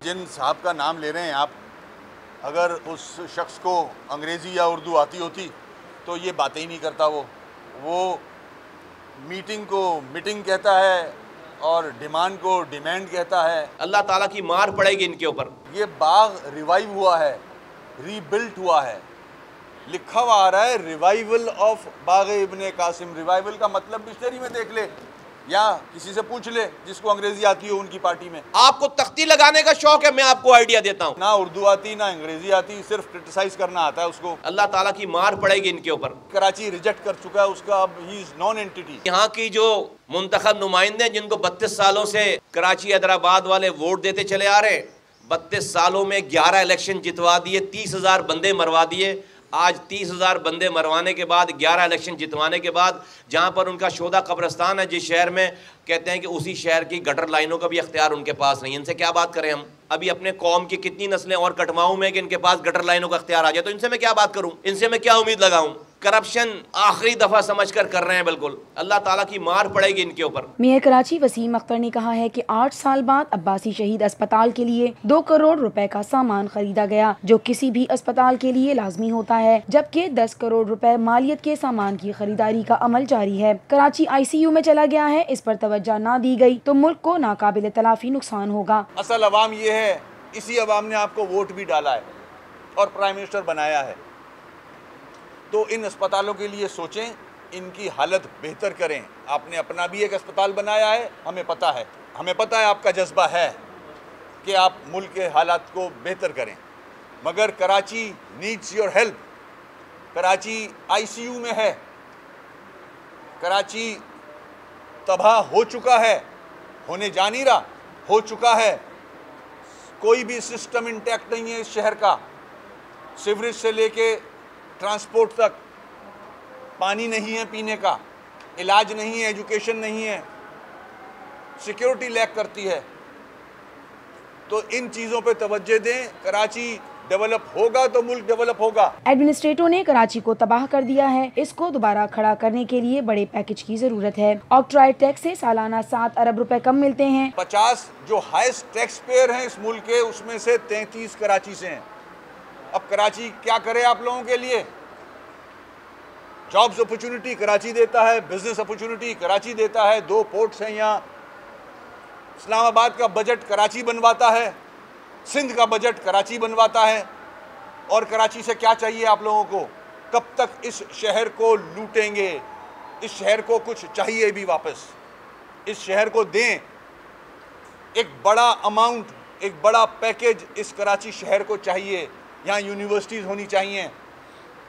जिन साहब का नाम ले रहे हैं आप, अगर उस शख्स को अंग्रेज़ी या उर्दू आती होती तो ये बातें ही नहीं करता। वो मीटिंग को मीटिंग कहता है और डिमांड को डिमांड कहता है। अल्लाह ताला की मार पड़ेगी इनके ऊपर। ये बाग रिवाइव हुआ है, रीबिल्ट हुआ है, लिखा हुआ आ रहा है revival of Bagh Ibne Qasim. Revival का मतलब डिक्शनरी में देख ले या किसी से पूछ ले जिसको अंग्रेजी आती हो उनकी पार्टी में। आपको तख्ती लगाने का शौक है, मैं आपको आइडिया देता हूँ। ना उर्दू आती ना अंग्रेजी आती, सिर्फ क्रिटिसाइज करना आता है उसको। अल्लाह ताला की मार पड़ेगी इनके ऊपर। कराची रिजेक्ट कर चुका है उसका, अब ही इज नॉन एंटिटी। यहाँ की जो मुंतखब नुमाइंदे जिनको 32 सालों से कराची हैदराबाद वाले वोट देते चले आ रहे, 32 सालों में 11 इलेक्शन जितवा दिए, 30,000 बंदे मरवा दिए। आज 30,000 बंदे मरवाने के बाद, 11 इलेक्शन जितवाने के बाद, जहाँ पर उनका शोधा कब्रस्तान है, जिस शहर में कहते हैं कि उसी शहर की गटर लाइनों का भी अख्तियार उनके पास नहीं। इनसे क्या बात करें हम? अभी अपने कौम की कितनी नस्लें और कटवाऊँ मैं कि इनके पास गटर लाइनों का अख्तियार आ जाए, तो इनसे मैं क्या बात करूँ? इनसे मैं क्या उम्मीद लगाऊँ? करप्शन आखिरी दफा समझकर कर रहे हैं बिल्कुल। अल्लाह ताला की मार पड़ेगी इनके ऊपर। मेयर कराची वसीम अख्तर ने कहा है कि 8 साल बाद अब्बासी शहीद अस्पताल के लिए 2 करोड़ रुपए का सामान खरीदा गया, जो किसी भी अस्पताल के लिए लाजमी होता है, जबकि 10 करोड़ रुपए मालियत के सामान की खरीदारी का अमल जारी है। कराची ICU में चला गया है, इस पर तवज्जो न दी गई तो मुल्क को नाकाबिल तलाफी नुकसान होगा। असल अवाम ये है, इसी अवाम ने आपको वोट भी डाला है और प्राइम मिनिस्टर बनाया है, तो इन अस्पतालों के लिए सोचें, इनकी हालत बेहतर करें। आपने अपना भी एक अस्पताल बनाया है, हमें पता है आपका जज्बा है कि आप मुल्क के हालात को बेहतर करें, मगर Karachi needs your help. Karachi ICU में है, कराची तबाह हो चुका है, होने जा नहीं रहा, हो चुका है। कोई भी सिस्टम इंटैक्ट नहीं है इस शहर का, सीवरेज से लेके ट्रांसपोर्ट तक, पानी नहीं है पीने का, इलाज नहीं है, एजुकेशन नहीं है, सिक्योरिटी लैक करती है। तो इन चीज़ों पे तवज्जो दें। कराची डेवलप होगा तो मुल्क डेवलप होगा। एडमिनिस्ट्रेटरों ने कराची को तबाह कर दिया है, इसको दोबारा खड़ा करने के लिए बड़े पैकेज की जरूरत है। ऑक्ट्रॉयड टैक्स से सालाना 7 अरब रुपए कम मिलते हैं। 50 जो हाईएस्ट टैक्स पेयर हैं इस मुल्क के, उसमें से 33 कराची से हैं। अब कराची क्या करे आप लोगों के लिए? जॉब्स अपॉर्चुनिटी कराची देता है, बिजनेस अपॉर्चुनिटी कराची देता है, 2 पोर्ट्स हैं यहाँ। इस्लामाबाद का बजट कराची बनवाता है, सिंध का बजट कराची बनवाता है। और कराची से क्या चाहिए आप लोगों को? कब तक इस शहर को लूटेंगे? इस शहर को कुछ चाहिए भी वापस, इस शहर को दें एक बड़ा अमाउंट, एक बड़ा पैकेज इस कराची शहर को चाहिए। यहाँ यूनिवर्सिटीज़ होनी चाहिए।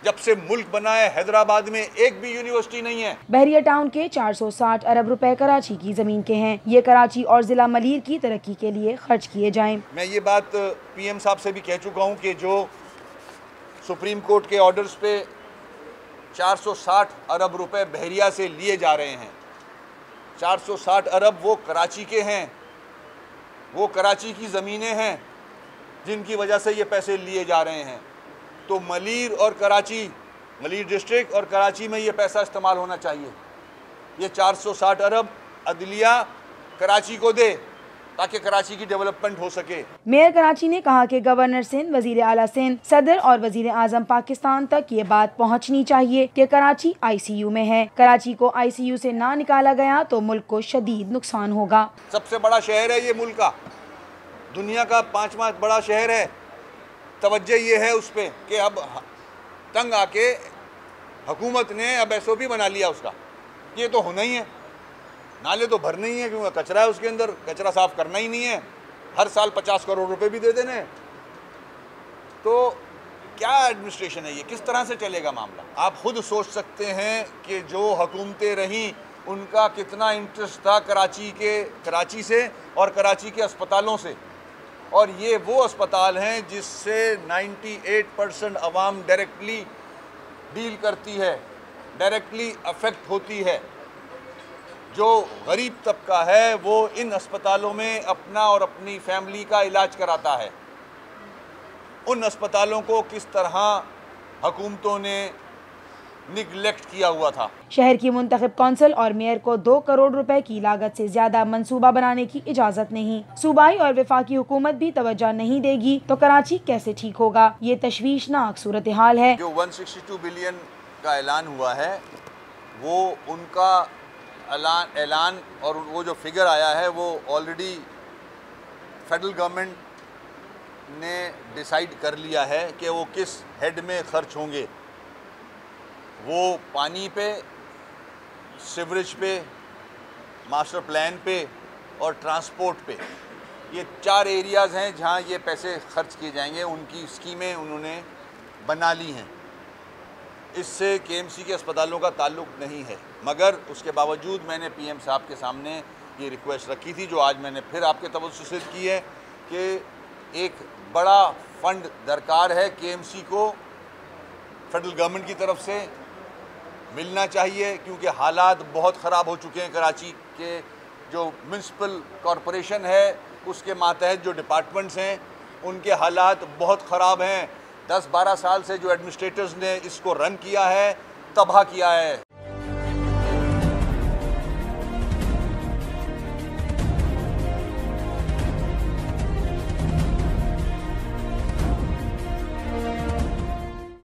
जब से मुल्क बना है हैदराबाद में एक भी यूनिवर्सिटी नहीं है। बहरिया टाउन के 460 अरब रुपए कराची की जमीन के हैं, ये कराची और जिला मलीर की तरक्की के लिए खर्च किए जाएं। मैं ये बात PM साहब से भी कह चुका हूँ कि जो सुप्रीम कोर्ट के ऑर्डर्स पे 460 अरब रुपए बहरिया से लिए जा रहे हैं, 460 अरब वो कराची के हैं, वो कराची की ज़मीनें हैं जिनकी वजह से ये पैसे लिए जा रहे हैं। तो मलीर और कराची, मलीर डिस्ट्रिक्ट और कराची में ये पैसा इस्तेमाल होना चाहिए। ये 460 अरब अदलिया कराची को दे ताकि कराची की डेवलपमेंट हो सके। मेयर कराची ने कहा कि गवर्नर सिंध, वजीर आला सिंध, सदर और वजीर आजम पाकिस्तान तक ये बात पहुँचनी चाहिए कि कराची ICU में है। कराची को ICU से ना निकाला गया तो मुल्क को शदीद नुकसान होगा। सबसे बड़ा शहर है ये मुल्क का, दुनिया का 5वां बड़ा शहर है। तवज्जो ये है उस पर कि अब तंग आके हुकूमत ने अब SOP बना लिया उसका, ये तो होना ही है। नाले तो भरने ही है क्योंकि कचरा है उसके अंदर, कचरा साफ करना ही नहीं है। हर साल 50 करोड़ रुपए भी दे देने। तो क्या एडमिनिस्ट्रेशन है ये? किस तरह से चलेगा मामला? आप खुद सोच सकते हैं कि जो हुकूमतें रहीं उनका कितना इंटरेस्ट था कराची से और कराची के अस्पतालों से। और ये वो अस्पताल हैं जिससे 98% अवाम डायरेक्टली डील करती है, डायरेक्टली अफेक्ट होती है। जो गरीब तबका है वो इन अस्पतालों में अपना और अपनी फैमिली का इलाज कराता है। उन अस्पतालों को किस तरह हुकूमतों ने निगलेक्ट किया हुआ था। शहर की मुंतखब कौंसिल और मेयर को 2 करोड़ रुपए की लागत से ज्यादा मंसूबा बनाने की इजाजत नहीं। सूबाई और वफाकी हुकूमत भी तवज्जो नहीं देगी तो कराची कैसे ठीक होगा? ये तशवीशनाक सूरत हाल है। जो 162 बिलियन का ऐलान हुआ है वो उनका ऐलान और वो जो फिगर आया है वो ऑलरेडी फेडरल गवर्नमेंट ने डिसाइड कर लिया है कि वो किस हेड में खर्च होंगे। वो पानी पे, सीवरेज पे, मास्टर प्लान पे और ट्रांसपोर्ट पे, ये 4 एरियाज़ हैं जहां ये पैसे खर्च किए जाएंगे। उनकी स्कीमें उन्होंने बना ली हैं। इससे केएमसी के अस्पतालों का ताल्लुक़ नहीं है, मगर उसके बावजूद मैंने पीएम साहब के सामने ये रिक्वेस्ट रखी थी, जो आज मैंने फिर आपके तवज्जो से की है कि एक बड़ा फंड दरकार है केएमसी को फेडरल गवर्नमेंट की तरफ से मिलना चाहिए, क्योंकि हालात बहुत ख़राब हो चुके हैं। कराची के जो म्यूनसिपल कॉरपोरेशन है उसके मातहत जो डिपार्टमेंट्स हैं उनके हालात बहुत ख़राब हैं। 10-12 साल से जो एडमिनिस्ट्रेटर्स ने इसको रन किया है, तबाह किया है